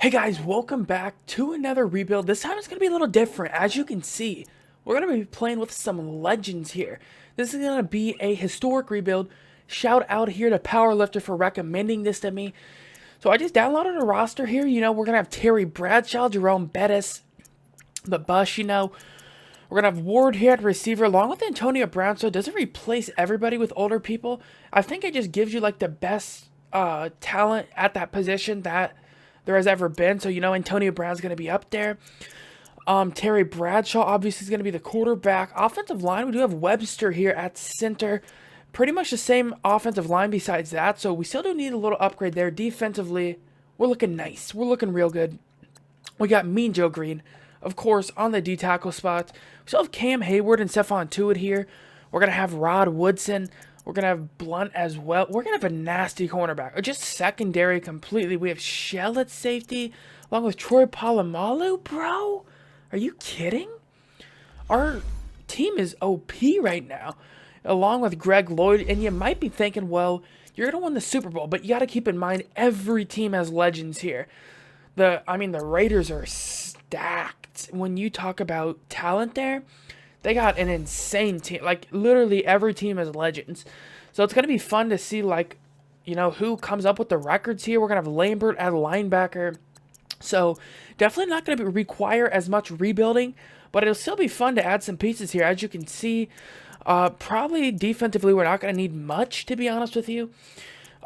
Hey guys, welcome back to another rebuild. This time it's going to be a little different. As you can see, we're going to be playing with some legends here. This is going to be a historic rebuild. Shout out here to Powerlifter for recommending this to me. So I just downloaded a roster here. We're going to have Terry Bradshaw, Jerome Bettis, the Bush, We're going to have Ward here at receiver along with Antonio Brown. So it doesn't replace everybody with older people. I think it just gives you like the best talent at that position that there has ever been. So, Antonio Brown's going to be up there. Terry Bradshaw obviously is going to be the quarterback. Offensive line, we do have Webster here at center. Pretty much the same offensive line besides that. So we still do need a little upgrade there. Defensively, we're looking nice. We're looking real good. We got Mean Joe Green, of course, on the D-tackle spot. We still have Cam Hayward and Stephon Tuitt here. We're going to have Rod Woodson. We're going to have Blunt as well. We're going to have a nasty cornerback. Or just secondary completely. We have Shell at safety, along with Troy Polamalu, bro. Are you kidding? Our team is OP right now, along with Greg Lloyd. And you might be thinking, well, you're going to win the Super Bowl. But you got to keep in mind, every team has legends here. The Raiders are stacked. When you talk about talent there, they got an insane team. Like, literally every team has legends. So it's going to be fun to see, who comes up with the records here. We're going to have Lambert at linebacker. So definitely not going to require as much rebuilding, but it'll still be fun to add some pieces here. As you can see, probably defensively, we're not going to need much, to be honest with you.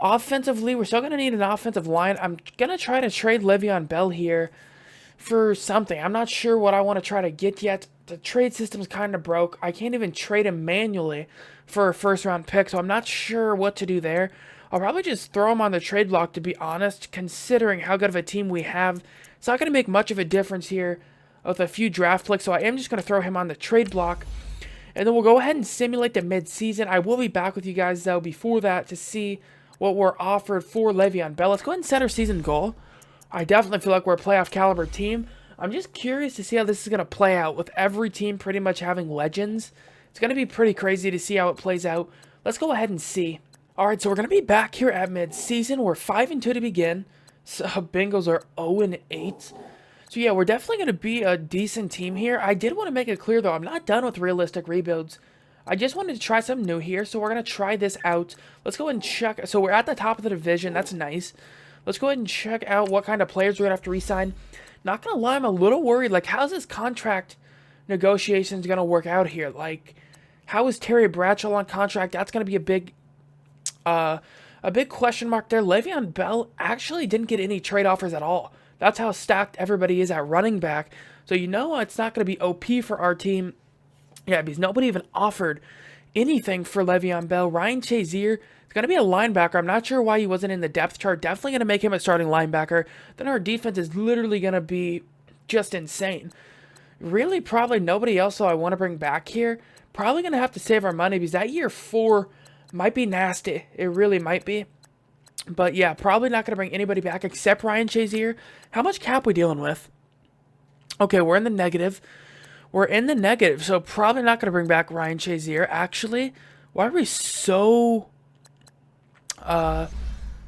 Offensively, we're still going to need an offensive line. I'm going to try to trade Le'Veon Bell here for something. I'm not sure what I want to try to get yet. The trade system's kind of broke. I can't even trade him manually for a first-round pick, so I'm not sure what to do there. I'll probably just throw him on the trade block, to be honest, considering how good of a team we have. It's not going to make much of a difference here with a few draft picks, so I am just going to throw him on the trade block. And then we'll go ahead and simulate the mid-season. I will be back with you guys, though, before that to see what we're offered for Le'Veon Bell. Let's go ahead and set our season goal. I definitely feel like we're a playoff caliber team. I'm just curious to see how this is going to play out with every team pretty much having legends. It's going to be pretty crazy to see how it plays out. Let's go ahead and see. Alright, so we're going to be back here at mid-season. We're 5-2 to begin. So Bengals are 0-8. So yeah, we're definitely going to be a decent team here. I did want to make it clear, though, I'm not done with realistic rebuilds. I just wanted to try something new here, so we're going to try this out. Let's go ahead and check. So we're at the top of the division. That's nice. Let's go ahead and check out what kind of players we're going to have to re-sign. Not going to lie, I'm a little worried. Like, how's this contract negotiations going to work out here? Like, how is Terry Bradshaw on contract? That's going to be a big question mark there. Le'Veon Bell actually didn't get any trade offers at all. That's how stacked everybody is at running back. So it's not going to be OP for our team. Yeah, because nobody even offered anything for Le'Veon Bell. Ryan Shazier is going to be a linebacker. I'm not sure why he wasn't in the depth chart. Definitely going to make him a starting linebacker. Then our defense is literally going to be just insane. Really, probably nobody else I want to bring back here. Probably going to have to save our money because that year 4 might be nasty. It really might be. But yeah, probably not going to bring anybody back except Ryan Shazier. How much cap we dealing with? Okay, we're in the negative. We're in the negative, so probably not going to bring back Ryan Shazier. Actually, why are we so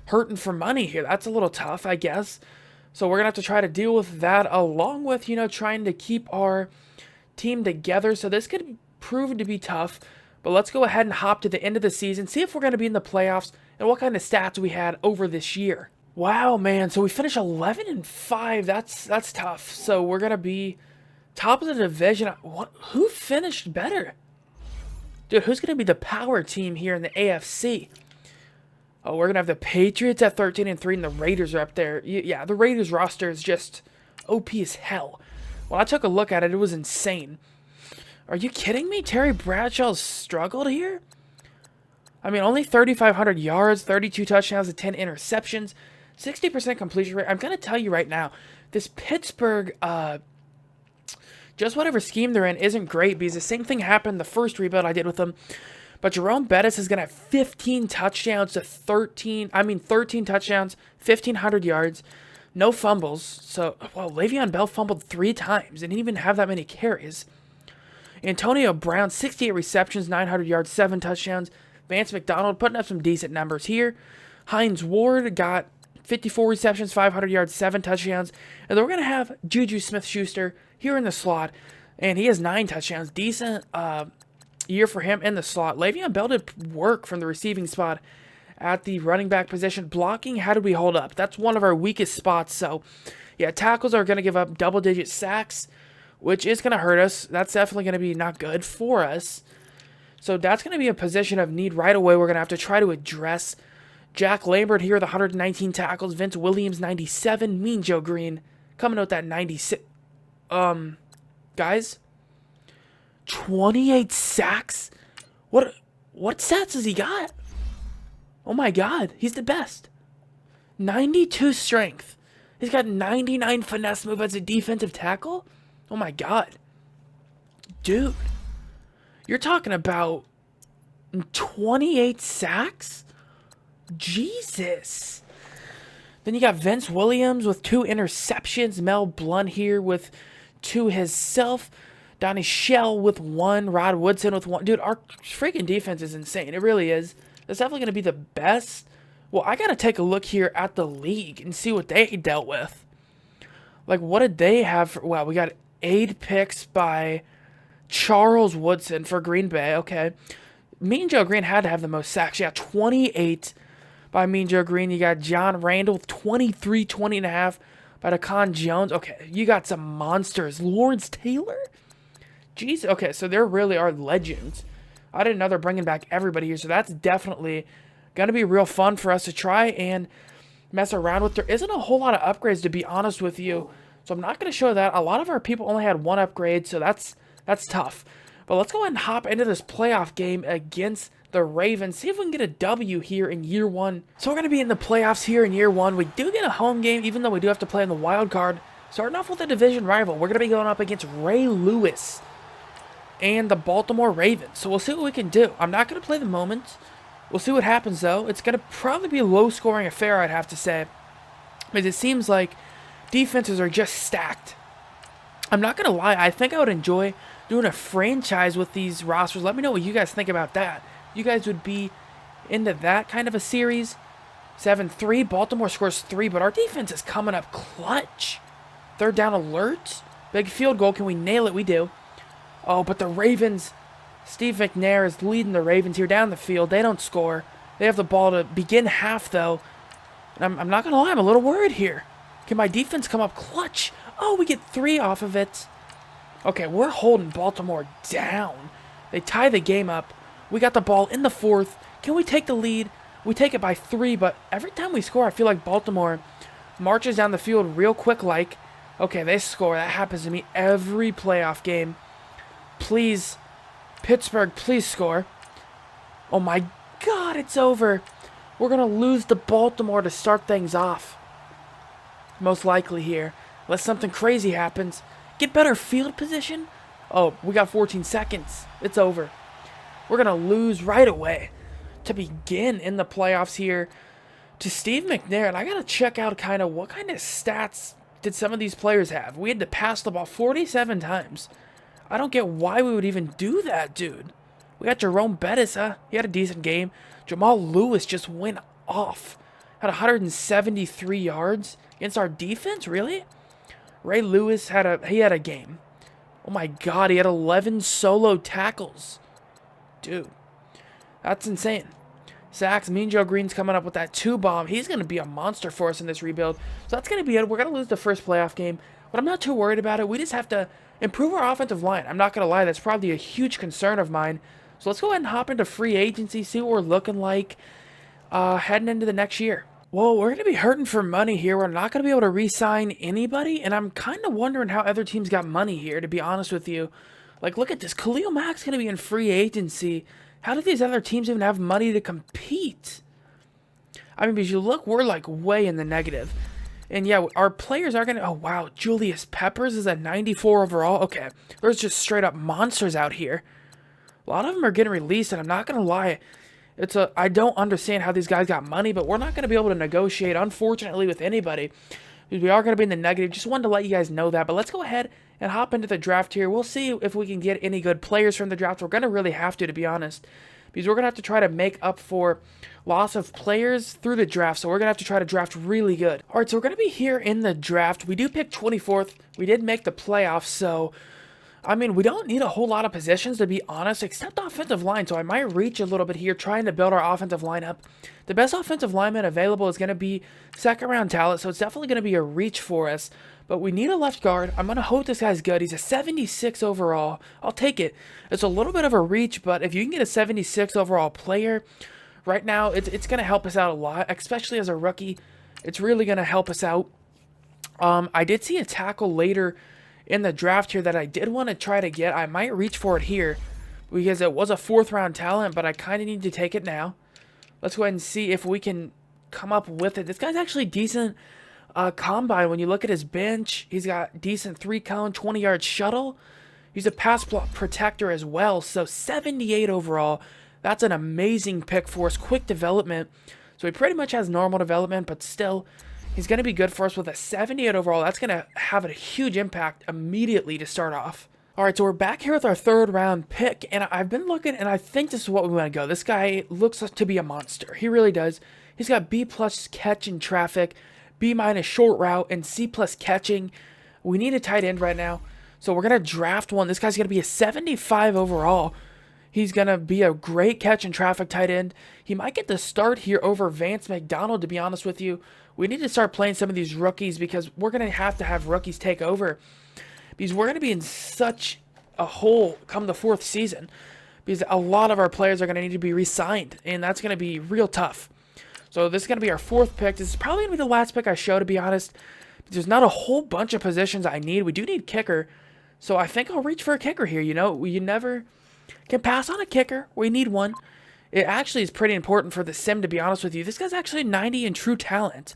hurting for money here? That's a little tough, I guess. So we're going to have to try to deal with that along with, trying to keep our team together. So this could prove to be tough. But let's go ahead and hop to the end of the season, see if we're going to be in the playoffs and what kind of stats we had over this year. Wow, man. So we finished 11-5. That's tough. So we're going to be top of the division. Who finished better? Dude, who's going to be the power team here in the AFC? Oh, we're going to have the Patriots at 13-3, and the Raiders are up there. Yeah, the Raiders roster is just OP as hell. When I took a look at it, it was insane. Are you kidding me? Terry Bradshaw's struggled here? I mean, only 3,500 yards, 32 touchdowns, and 10 interceptions, 60% completion rate. I'm going to tell you right now, this Pittsburgh, just whatever scheme they're in isn't great because the same thing happened the first rebuild I did with them. But Jerome Bettis is going to have 15 touchdowns to 13 touchdowns, 1,500 yards, no fumbles. So, well, Le'Veon Bell fumbled 3 times and didn't even have that many carries. Antonio Brown, 68 receptions, 900 yards, 7 touchdowns. Vance McDonald putting up some decent numbers here. Hines Ward got 54 receptions, 500 yards, 7 touchdowns. And then we're going to have Juju Smith-Schuster here in the slot. And he has 9 touchdowns. Decent year for him in the slot. Le'Veon Bell did work from the receiving spot at the running back position. Blocking, how did we hold up? That's one of our weakest spots. So, yeah, tackles are going to give up double-digit sacks, which is going to hurt us. That's definitely going to be not good for us. So that's going to be a position of need right away. We're going to have to try to address. Jack Lambert here with 119 tackles. Vince Williams, 97. Mean Joe Greene coming out with that 96. Guys, 28 sacks? What stats has he got? Oh my God, he's the best. 92 strength. He's got 99 finesse move as a defensive tackle? Oh my God. Dude. You're talking about 28 sacks? Jesus. Then you got Vince Williams with 2 interceptions. Mel Blount here with 2 himself. Donnie Shell with 1. Rod Woodson with 1. Dude, our freaking defense is insane. It really is. That's definitely going to be the best. Well, I got to take a look here at the league and see what they dealt with. Like, what did they have? Wow, we got 8 picks by Charles Woodson for Green Bay. Okay. Mean Joe Greene had to have the most sacks. Yeah, 28 by Mean Joe Greene. You got John Randall with 23, 20 and a half by Daquan Jones. Okay, you got some monsters. Lawrence Taylor? Jeez. Okay, so there really are legends. I didn't know they're bringing back everybody here, so that's definitely going to be real fun for us to try and mess around with. There isn't a whole lot of upgrades, to be honest with you, so I'm not going to show that. A lot of our people only had 1 upgrade, so that's tough. But let's go ahead and hop into this playoff game against the Ravens. See if we can get a W here in year 1. So we're going to be in the playoffs here in year 1. We do get a home game, even though we do have to play in the wild card. Starting off with a division rival, we're going to be going up against Ray Lewis and the Baltimore Ravens. So we'll see what we can do. I'm not going to play the moment. We'll see what happens, though. It's going to probably be a low-scoring affair, I'd have to say, because it seems like defenses are just stacked. I'm not going to lie. I think I would enjoy doing a franchise with these rosters. Let me know what you guys think about that. You guys would be into that kind of a series. 7-3. Baltimore scores 3, but our defense is coming up clutch. 3rd down alert. Big field goal. Can we nail it? We do. Oh, but the Ravens, Steve McNair is leading the Ravens here down the field. They don't score. They have the ball to begin half, though. And I'm not going to lie. I'm a little worried here. Can my defense come up clutch? Oh, we get 3 off of it. Okay, we're holding Baltimore down. They tie the game up. We got the ball in the 4th. Can we take the lead? We take it by 3, but every time we score, I feel like Baltimore marches down the field real quick like. Okay, they score. That happens to me every playoff game. Please, Pittsburgh, please score. Oh my God, it's over. We're going to lose to Baltimore to start things off. Most likely here. Unless something crazy happens. Get better field position. Oh, we got 14 seconds. It's over. We're going to lose right away to begin in the playoffs here to Steve McNair. And I got to check out kind of what kind of stats did some of these players have. We had to pass the ball 47 times. I don't get why we would even do that, dude. We got Jerome Bettis, he had a decent game. Jamal Lewis just went off. Had 173 yards against our defense, really? Ray Lewis had a game. Oh my God, he had 11 solo tackles. Dude, that's insane. Sacks, Mean Joe Greene's coming up with that 2-bomb. He's going to be a monster for us in this rebuild. So that's going to be it. We're going to lose the first playoff game, but I'm not too worried about it. We just have to improve our offensive line. I'm not going to lie. That's probably a huge concern of mine. So let's go ahead and hop into free agency, see what we're looking like heading into the next year. Well, we're going to be hurting for money here. We're not going to be able to re-sign anybody, and I'm kind of wondering how other teams got money here, to be honest with you. Like, look at this. Khalil Mack's going to be in free agency. How do these other teams even have money to compete? I mean, because you look, we're like way in the negative. And yeah, our players are going to... Oh, wow. Julius Peppers is at 94 overall. Okay. There's just straight up monsters out here. A lot of them are getting released, and I'm not going to lie. I don't understand how these guys got money, but we're not going to be able to negotiate, unfortunately, with anybody. We are going to be in the negative. Just wanted to let you guys know that. But let's go ahead and hop into the draft here. We'll see if we can get any good players from the draft. We're going to really have to be honest, because we're going to have to try to make up for loss of players through the draft. So we're going to have to try to draft really good. All right, so we're going to be here in the draft. We do pick 24th. We did make the playoffs, so I mean, we don't need a whole lot of positions, to be honest, except offensive line. So I might reach a little bit here, trying to build our offensive line up. The best offensive lineman available is going to be second-round talent, so it's definitely going to be a reach for us. But we need a left guard. I'm going to hope this guy's good. He's a 76 overall. I'll take it. It's a little bit of a reach, but if you can get a 76 overall player right now, it's going to help us out a lot, especially as a rookie. It's really going to help us out. I did see a tackle later in the draft here that I did want to try to get. I might reach for it here because it was a 4th-round talent, but I kind of need to take it now. Let's go ahead and see if we can come up with it. This guy's actually decent combine. When you look at his bench, he's got decent 3-cone, 20-yard shuttle. He's a pass block protector as well, so 78 overall. That's an amazing pick for us. Quick development. So he pretty much has normal development, but still, he's going to be good for us with a 78 overall. That's going to have a huge impact immediately to start off. All right, so we're back here with our 3rd-round pick, and I've been looking, and I think this is what we want to go. This guy looks to be a monster. He really does. He's got B+ catch in traffic, B- short route, and C+ catching. We need a tight end right now, so we're going to draft one. This guy's going to be a 75 overall. He's going to be a great catch in traffic tight end. He might get the start here over Vance McDonald, to be honest with you. We need to start playing some of these rookies because we're going to have rookies take over. Because we're going to be in such a hole come the 4th season. Because a lot of our players are going to need to be re-signed. And that's going to be real tough. So this is going to be our 4th pick. This is probably going to be the last pick I show, to be honest. There's not a whole bunch of positions I need. We do need kicker. So I think I'll reach for a kicker here. You know, you never can pass on a kicker. We need one. It actually is pretty important for the sim, to be honest with you. This guy's actually 90 in true talent.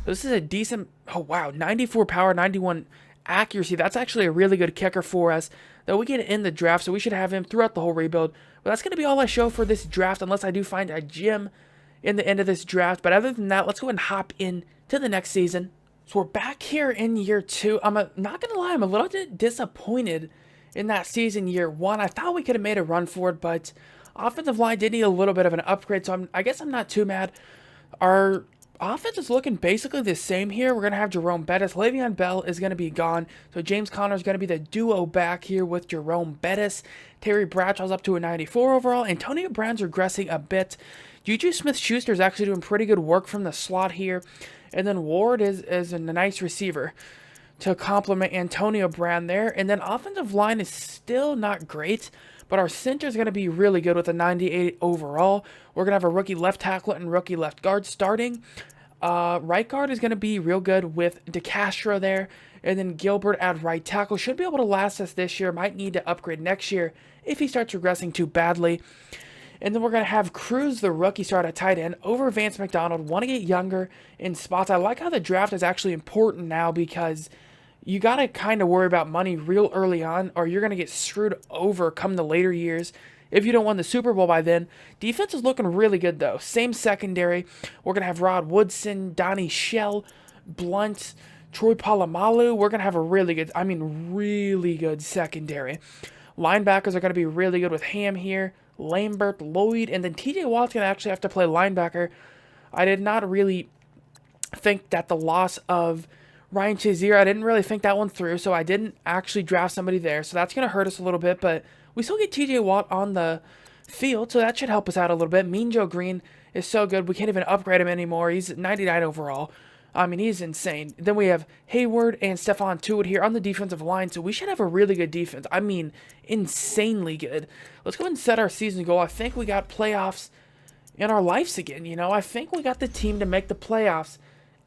This is a decent, oh wow, 94 power, 91 accuracy. That's actually a really good kicker for us that we get in the draft, so we should have him throughout the whole rebuild. But that's going to be all I show for this draft, unless I do find a gem in the end of this draft. But other than that, let's go ahead and hop in to the next season. So we're back here in year 2. I'm not going to lie, I'm a little bit disappointed in that season, year 1. I thought we could have made a run for it, but offensive line did need a little bit of an upgrade, so I guess I'm not too mad. Our offense is looking basically the same here. We're going to have Jerome Bettis. Le'Veon Bell is going to be gone, so James Conner is going to be the duo back here with Jerome Bettis. Terry Bradshaw's up to a 94 overall. Antonio Brown's regressing a bit. Juju Smith-Schuster is actually doing pretty good work from the slot here. And then Ward is a nice receiver to complement Antonio Brown there. And then offensive line is still not great, but our center is going to be really good with a 98 overall. We're going to have a rookie left tackle and rookie left guard starting. Right guard is going to be real good with DeCastro there. And then Gilbert at right tackle. Should be able to last us this year. Might need to upgrade next year if he starts regressing too badly. And then we're going to have Cruz, the rookie, start at tight end over Vance McDonald. Want to get younger in spots. I like how the draft is actually important now because you got to kind of worry about money real early on, or you're going to get screwed over come the later years if you don't win the Super Bowl by then. Defense is looking really good, though. Same secondary. We're going to have Rod Woodson, Donnie Shell, Blunt, Troy Polamalu. We're going to have a really good secondary. Linebackers are going to be really good with Ham here, Lambert, Lloyd, and then TJ Watt's going to actually have to play linebacker. I did not really think that the loss of Ryan Shazier, I didn't really think that one through, so I didn't actually draft somebody there, so that's going to hurt us a little bit, but we still get TJ Watt on the field, so that should help us out a little bit. Mean Joe Green is so good, we can't even upgrade him anymore. He's 99 overall. I mean, he's insane. Then we have Hayward and Stephon Tuitt here on the defensive line, so we should have a really good defense. I mean, insanely good. Let's go ahead and set our season goal. I think we got playoffs in our lives again, you know. I think we got the team to make the playoffs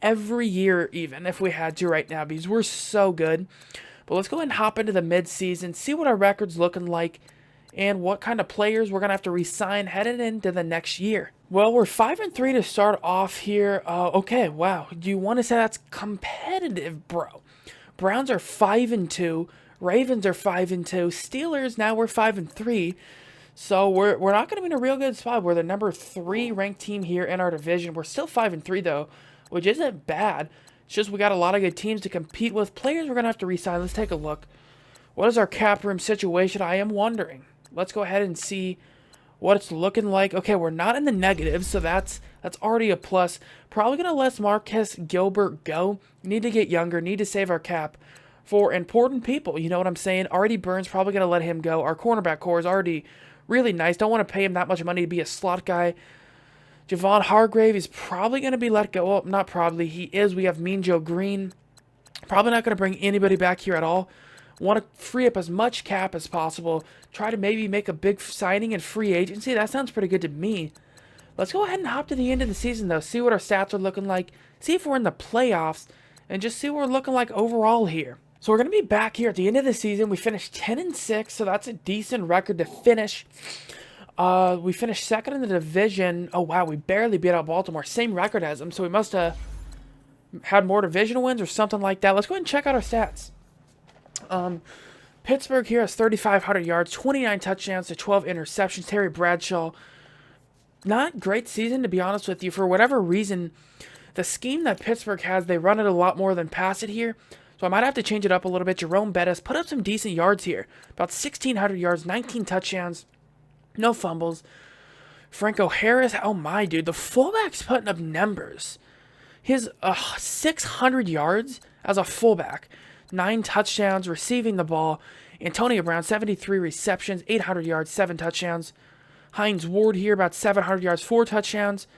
every year, even if we had to right now, because we're so good. But let's go ahead and hop into the mid-season, see what our record's looking like, and what kind of players we're going to have to re-sign headed into the next year. Well, we're 5-3 to start off here. Okay, wow. Do you want to say that's competitive, bro? Browns are 5-2. Ravens are 5-2. Steelers, now we're 5-3. So we're not going to be in a real good spot. We're the number 3 ranked team here in our division. We're still 5-3, though, which isn't bad. It's just we got a lot of good teams to compete with. Players we're going to have to re-sign. Let's take a look. What is our cap room situation? I am wondering. Let's go ahead and see what it's looking like. Okay, we're not in the negative, so that's already a plus. Probably going to let Marcus Gilbert go. Need to get younger. Need to save our cap for important people. You know what I'm saying? Artie Burns, probably going to let him go. Our cornerback core is already really nice. Don't want to pay him that much money to be a slot guy. Javon Hargrave is probably going to be let go. Well, not probably. He is. We have Mean Joe Green. Probably not going to bring anybody back here at all. Want to free up as much cap as possible. Try to maybe make a big signing in free agency. That sounds pretty good to me. Let's go ahead and hop to the end of the season, though. See what our stats are looking like. See if we're in the playoffs. And just see what we're looking like overall here. So we're going to be back here at the end of the season. We finished 10-6, so that's a decent record to finish. We finished second in the division. Oh, wow, we barely beat out Baltimore. Same record as them, so we must have had more division wins or something like that. Let's go ahead and check out our stats. Pittsburgh here has 3,500 yards, 29 touchdowns to 12 interceptions. Terry Bradshaw, not great season, to be honest with you. For whatever reason, the scheme that Pittsburgh has, they run it a lot more than pass it here. So I might have to change it up a little bit. Jerome Bettis put up some decent yards here. About 1,600 yards, 19 touchdowns, no fumbles. Franco Harris, oh my, dude. The fullback's putting up numbers. His 600 yards as a fullback. 9 touchdowns, receiving the ball. Antonio Brown, 73 receptions, 800 yards, 7 touchdowns. Hines Ward here, about 700 yards, 4 touchdowns.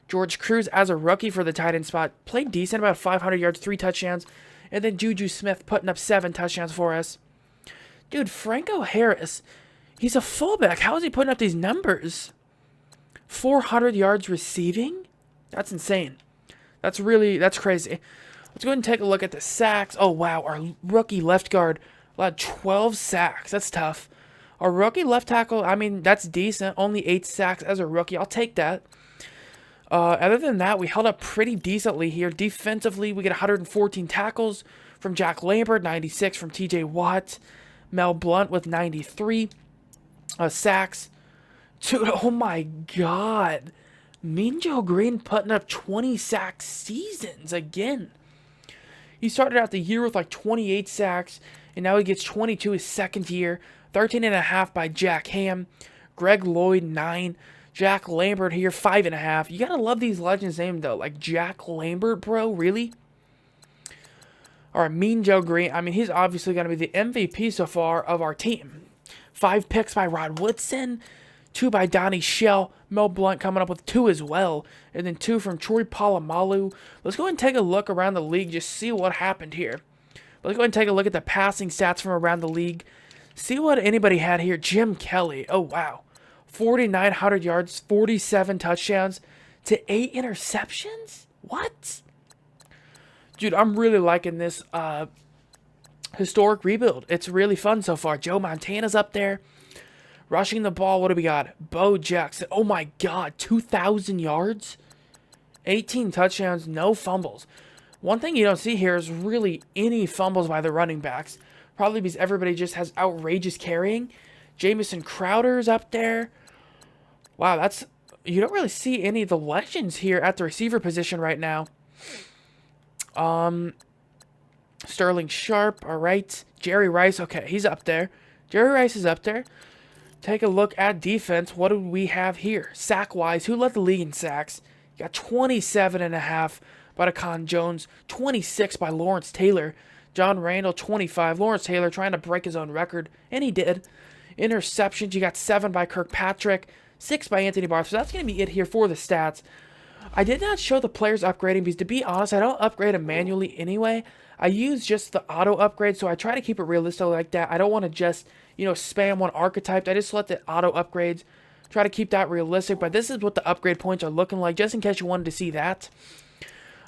George Cruz, as a rookie for the tight end spot, played decent, about 500 yards, 3 touchdowns. And then Juju Smith putting up 7 touchdowns for us. Dude, Franco Harris, he's a fullback. How is he putting up these numbers? 400 yards receiving? That's insane. That's crazy. Let's go ahead and take a look at the sacks. Oh, wow. Our rookie left guard allowed 12 sacks. That's tough. Our rookie left tackle, I mean, that's decent. Only 8 sacks as a rookie. I'll take that. Other than that, we held up pretty decently here. Defensively, we get 114 tackles from Jack Lambert, 96 from TJ Watt. Mel Blount with 93 sacks. Dude, oh my God. Mean Joe Green putting up 20 sack seasons again. He started out the year with like 28 sacks, and now he gets 22 his second year. 13.5 by Jack Ham. Greg Lloyd, 9. Jack Lambert here, 5.5. You gotta love these legends' names, though. Like Jack Lambert, bro, really? Or Mean Joe Green. I mean, he's obviously gonna be the MVP so far of our team. 5 picks by Rod Woodson. 2 by Donnie Shell. Mel Blount coming up with 2 as well. And then 2 from Troy Polamalu. Let's go ahead and take a look around the league. Just see what happened here. Let's go ahead and take a look at the passing stats from around the league. See what anybody had here. Jim Kelly. Oh, wow. 4,900 yards, 47 touchdowns to 8 interceptions? What? Dude, I'm really liking this historic rebuild. It's really fun so far. Joe Montana's up there. Rushing the ball, what do we got? Bo Jackson. Oh my God, 2,000 yards? 18 touchdowns, no fumbles. One thing you don't see here is really any fumbles by the running backs. Probably because everybody just has outrageous carrying. Jamison Crowder's up there. Wow, that's... You don't really see any of the legends here at the receiver position right now. Sterling Sharp, all right. Jerry Rice, okay, he's up there. Jerry Rice is up there. Take a look at defense. What do we have here? Sack-wise, who led the league in sacks? You got 27.5 by Decon Jones. 26 by Lawrence Taylor. John Randall, 25. Lawrence Taylor trying to break his own record, and he did. Interceptions, you got 7 by Kirkpatrick. 6 by Anthony Barr. So that's going to be it here for the stats. I did not show the players upgrading because, to be honest, I don't upgrade them manually anyway. I use just the auto upgrade, so I try to keep it realistic like that. I don't want to just, spam one archetype. I just let the auto upgrades, try to keep that realistic. But this is what the upgrade points are looking like, just in case you wanted to see that.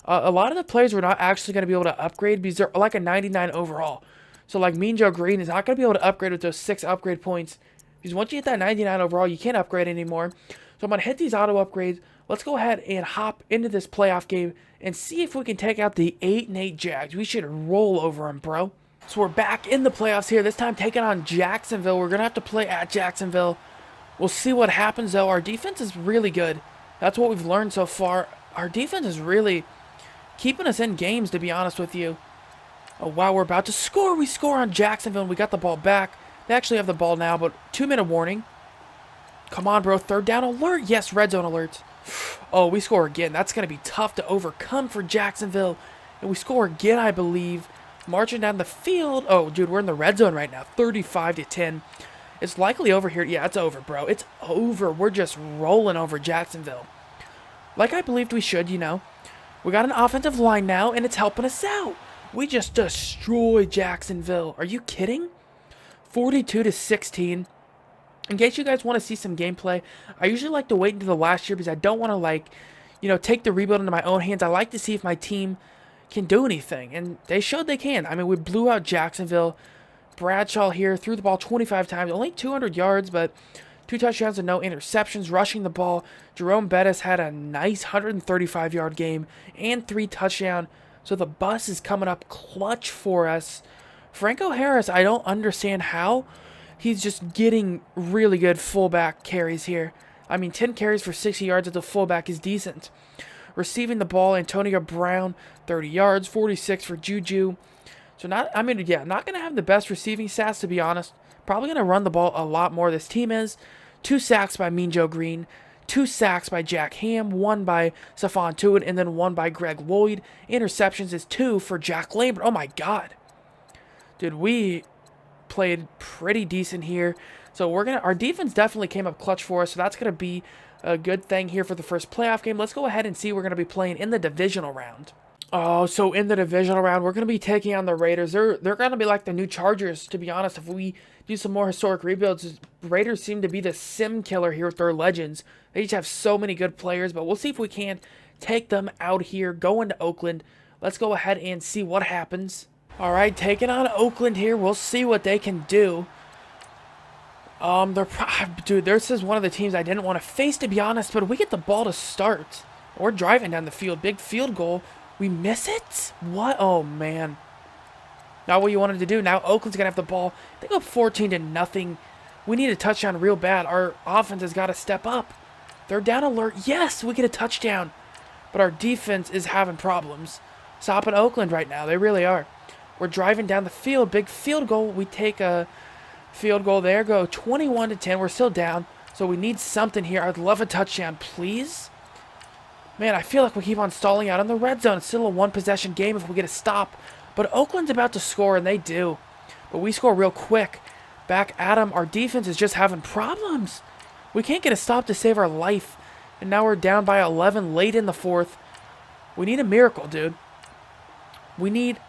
A lot of the players we're not actually going to be able to upgrade because they're like a 99 overall. So like Mean Joe Green is not going to be able to upgrade with those 6 upgrade points. Because once you hit that 99 overall, you can't upgrade anymore. So I'm going to hit these auto upgrades. Let's go ahead and hop into this playoff game and see if we can take out the 8-8 Jags. We should roll over them, bro. So we're back in the playoffs here. This time taking on Jacksonville. We're going to have to play at Jacksonville. We'll see what happens, though. Our defense is really good. That's what we've learned so far. Our defense is really keeping us in games, to be honest with you. Oh, wow, we're about to score. We score on Jacksonville, and we got the ball back. They actually have the ball now, but 2-minute warning. Come on, bro. Third down alert. Yes, red zone alert. Oh, we score again. That's going to be tough to overcome for Jacksonville. And we score again, I believe. Marching down the field. Oh, dude, we're in the red zone right now. 35-10. It's likely over here. Yeah, it's over, bro. It's over. We're just rolling over Jacksonville. Like I believed we should, you know. We got an offensive line now, and it's helping us out. We just destroyed Jacksonville. Are you kidding? 42-16. In case you guys want to see some gameplay, I usually like to wait until the last year because I don't want to, like, you know, take the rebuild into my own hands. I like to see if my team can do anything, and they showed they can. I mean, we blew out Jacksonville. Bradshaw here threw the ball 25 times, only 200 yards, but 2 touchdowns and no interceptions, rushing the ball. Jerome Bettis had a nice 135-yard game and 3 touchdowns. So the bus is coming up clutch for us. Franco Harris, I don't understand how. He's just getting really good fullback carries here. I mean, 10 carries for 60 yards as a fullback is decent. Receiving the ball, Antonio Brown, 30 yards, 46 for Juju. So not going to have the best receiving stats, to be honest. Probably going to run the ball a lot more, this team is. 2 sacks by Mean Joe Greene. 2 sacks by Jack Ham. 1 by Stephon Tuitt, and then 1 by Greg Lloyd. Interceptions is 2 for Jack Lambert. Oh, my God. Dude, we played pretty decent here. So our defense definitely came up clutch for us. So that's going to be a good thing here for the first playoff game. Let's go ahead and see we're going to be playing in the divisional round. Oh, so in the divisional round, we're going to be taking on the Raiders. They're going to be like the new Chargers, to be honest. If we do some more historic rebuilds, Raiders seem to be the sim killer here with their legends. They just have so many good players, but we'll see if we can't take them out here, go into Oakland. Let's go ahead and see what happens. All right, taking on Oakland here. We'll see what they can do. Dude, this is one of the teams I didn't want to face, to be honest, but we get the ball to start. We're driving down the field. Big field goal. We miss it? What? Oh, man. Not what you wanted to do. Now Oakland's going to have the ball. They go 14-0. We need a touchdown real bad. Our offense has got to step up. Third down alert. Yes, we get a touchdown. But our defense is having problems. Stopping Oakland right now. They really are. We're driving down the field. Big field goal. We take a field goal there. Go 21-10. We're still down. So we need something here. I'd love a touchdown, please. Man, I feel like we keep on stalling out in the red zone. It's still a one-possession game if we get a stop. But Oakland's about to score, and they do. But we score real quick. Back at them. Our defense is just having problems. We can't get a stop to save our life. And now we're down by 11 late in the fourth. We need a miracle, dude. We need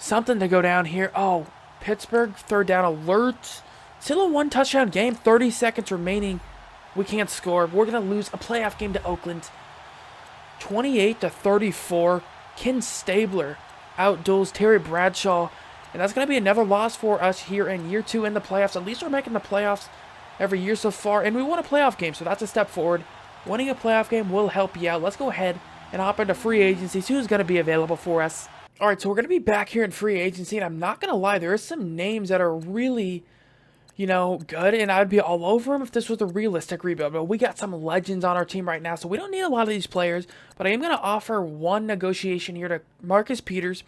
something to go down here. Oh, Pittsburgh, third down alert. Still a one-touchdown game. 30 seconds remaining. We can't score. We're going to lose a playoff game to Oakland. 28-34. Ken Stabler outduels Terry Bradshaw. And that's going to be another loss for us here in year 2 in the playoffs. At least we're making the playoffs every year so far. And we won a playoff game, so that's a step forward. Winning a playoff game will help you out. Let's go ahead and hop into free agency. See who's going to be available for us. All right, so we're going to be back here in free agency. And I'm not going to lie, there are some names that are really, you know, good, and I'd be all over them if this was a realistic rebuild. But we got some legends on our team right now, so we don't need a lot of these players. But I am going to offer one negotiation here to Marcus Peters.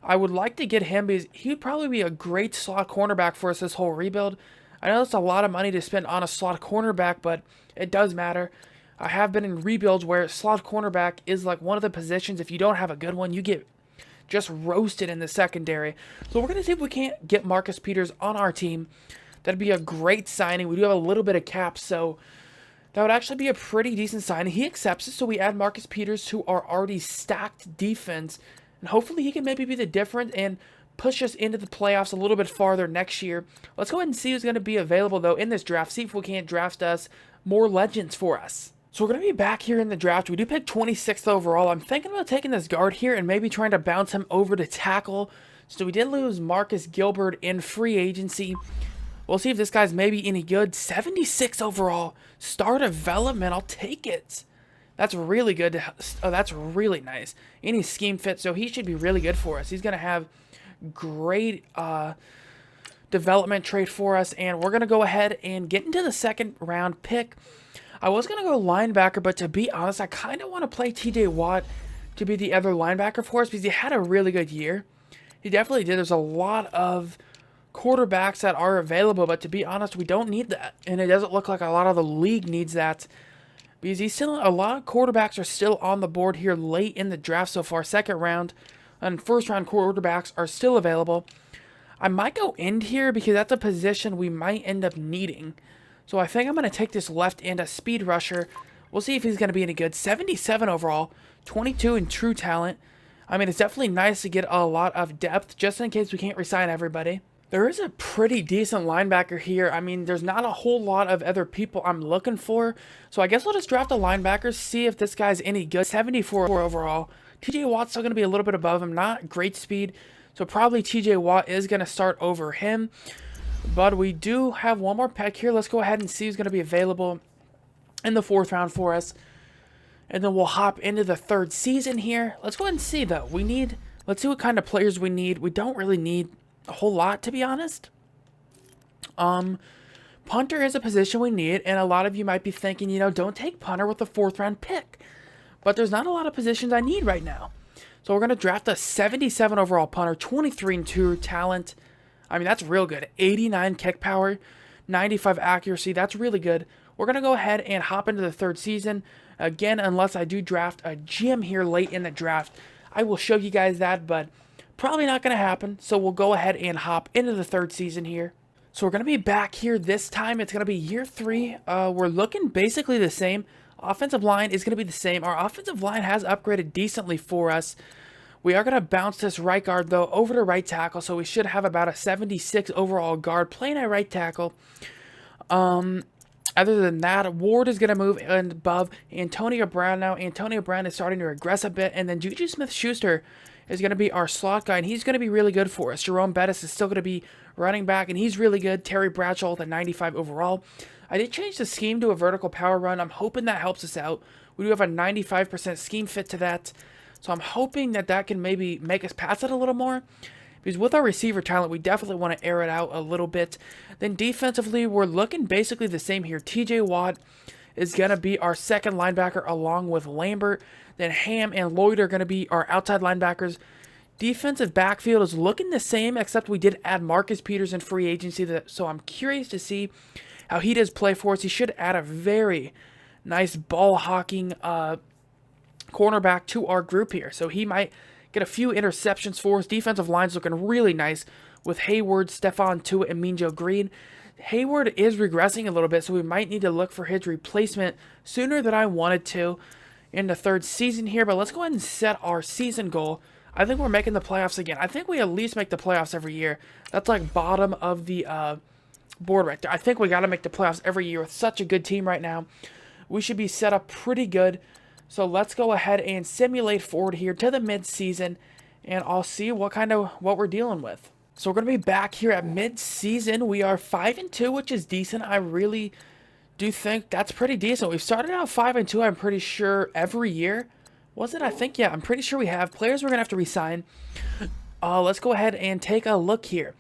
I would like to get him because he would probably be a great slot cornerback for us this whole rebuild. I know that's a lot of money to spend on a slot cornerback, but it does matter. I have been in rebuilds where slot cornerback is like one of the positions. If you don't have a good one, you get just roasted in the secondary. So we're going to see if we can't get Marcus Peters on our team. That'd be a great signing. We do have a little bit of cap, so that would actually be a pretty decent signing. He accepts it, so we add Marcus Peters to our already stacked defense, and hopefully he can maybe be the difference and push us into the playoffs a little bit farther next year. Let's go ahead and see who's going to be available, though, in this draft. See if we can't draft us more legends for us. So we're going to be back here in the draft. We do pick 26th overall. I'm thinking about taking this guard here and maybe trying to bounce him over to tackle. So we did lose Marcus Gilbert in free agency. We'll see if this guy's maybe any good. 76 overall. Star development. I'll take it. That's really good. Oh, that's really nice. Any scheme fit, so he should be really good for us. He's going to have great development trait for us. And we're going to go ahead and get into the second round pick. I was going to go linebacker, but to be honest, I kind of want to play TJ Watt to be the other linebacker for us because he had a really good year. He definitely did. There's a lot of quarterbacks that are available, but to be honest, we don't need that. And it doesn't look like a lot of the league needs that, because a lot of quarterbacks are still on the board here late in the draft so far. Second round and first round quarterbacks are still available. I might go end here because that's a position we might end up needing. So I think I'm going to take this left end, a speed rusher. We'll see if he's going to be any good. 77 overall, 22 in true talent. I mean, it's definitely nice to get a lot of depth just in case we can't resign everybody. There is a pretty decent linebacker here. I mean, there's not a whole lot of other people I'm looking for. So I guess we'll just draft a linebacker, see if this guy's any good. 74 overall. TJ Watt's still going to be a little bit above him. Not great speed. So probably TJ Watt is going to start over him. But we do have one more pick here. Let's go ahead and see who's going to be available in the 4th round for us. And then we'll hop into the 3rd season here. Let's go ahead and see, though. Let's see what kind of players we need. We don't really need a whole lot, to be honest. Punter is a position we need. And a lot of you might be thinking, you know, don't take punter with the 4th round pick. But there's not a lot of positions I need right now. So we're going to draft a 77 overall punter, 23 in true talent. I mean, that's real good. 89 kick power, 95 accuracy. That's really good. We're going to go ahead and hop into the 3rd season. Again, unless I do draft a gem here late in the draft, I will show you guys that, but probably not going to happen. So we'll go ahead and hop into the 3rd season here. So we're going to be back here this time. It's going to be year 3. We're looking basically the same. Offensive line is going to be the same. Our offensive line has upgraded decently for us. We are going to bounce this right guard, though, over to right tackle, so we should have about a 76 overall guard playing at right tackle. Other than that, Ward is going to move above Antonio Brown now. Antonio Brown is starting to regress a bit, and then Juju Smith-Schuster is going to be our slot guy, and he's going to be really good for us. Jerome Bettis is still going to be running back, and he's really good. Terry Bradshaw with a 95 overall. I did change the scheme to a vertical power run. I'm hoping that helps us out. We do have a 95% scheme fit to that. So I'm hoping that that can maybe make us pass it a little more. Because with our receiver talent, we definitely want to air it out a little bit. Then defensively, we're looking basically the same here. TJ Watt is going to be our second linebacker along with Lambert. Then Ham and Lloyd are going to be our outside linebackers. Defensive backfield is looking the same, except we did add Marcus Peters in free agency. So I'm curious to see how he does play for us. He should add a very nice ball-hawking cornerback to our group here. So he might get a few interceptions for us. Defensive line's looking really nice with Hayward, Stephon Tuitt, and Minjo Green. Hayward is regressing a little bit, so we might need to look for his replacement sooner than I wanted to in the 3rd season here. But let's go ahead and set our season goal. I think we're making the playoffs again. I think we at least make the playoffs every year. That's like bottom of the board right there. I think we got to make the playoffs every year with such a good team right now. We should be set up pretty good. So let's go ahead and simulate forward here to the mid-season, and I'll see what we're dealing with. So we're going to be back here at mid-season. We are 5-2, which is decent. I really do think that's pretty decent. We've started out 5-2, I'm pretty sure, every year. Was it? I think, yeah, I'm pretty sure we have. Players we're going to have to re-sign. Let's go ahead and take a look here.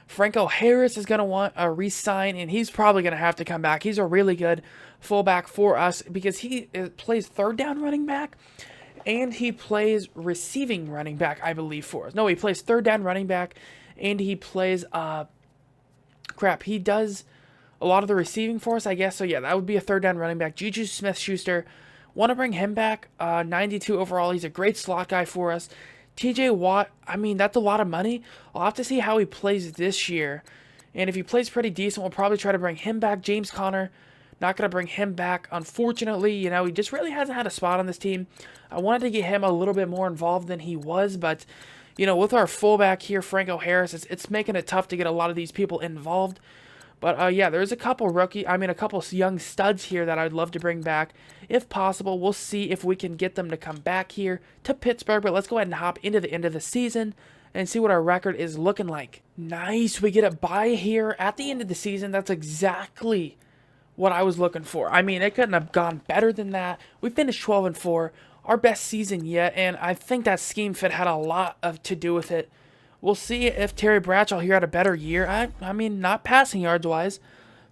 Franco Harris is going to want a re-sign, and he's probably going to have to come back. He's a really good fullback for us because he plays 3rd down running back, and he plays receiving running back, I believe, for us. No, he plays 3rd down running back, and he plays, he does a lot of the receiving for us, I guess. So, yeah, that would be a 3rd down running back. Juju Smith-Schuster, want to bring him back. 92 overall. He's a great slot guy for us. TJ Watt, I mean, that's a lot of money. I'll have to see how he plays this year. And if he plays pretty decent, we'll probably try to bring him back. James Conner, not going to bring him back. Unfortunately, you know, he just really hasn't had a spot on this team. I wanted to get him a little bit more involved than he was, but, you know, with our fullback here, Franco Harris, it's making it tough to get a lot of these people involved. But, yeah, there's a couple young studs here that I'd love to bring back. If possible, we'll see if we can get them to come back here to Pittsburgh. But let's go ahead and hop into the end of the season and see what our record is looking like. Nice. We get a bye here at the end of the season. That's exactly what I was looking for. I mean, it couldn't have gone better than that. We finished 12-4, our best season yet, and I think that scheme fit had a lot to do with it. We'll see if Terry Bradshaw here had a better year. I mean, not passing yards-wise.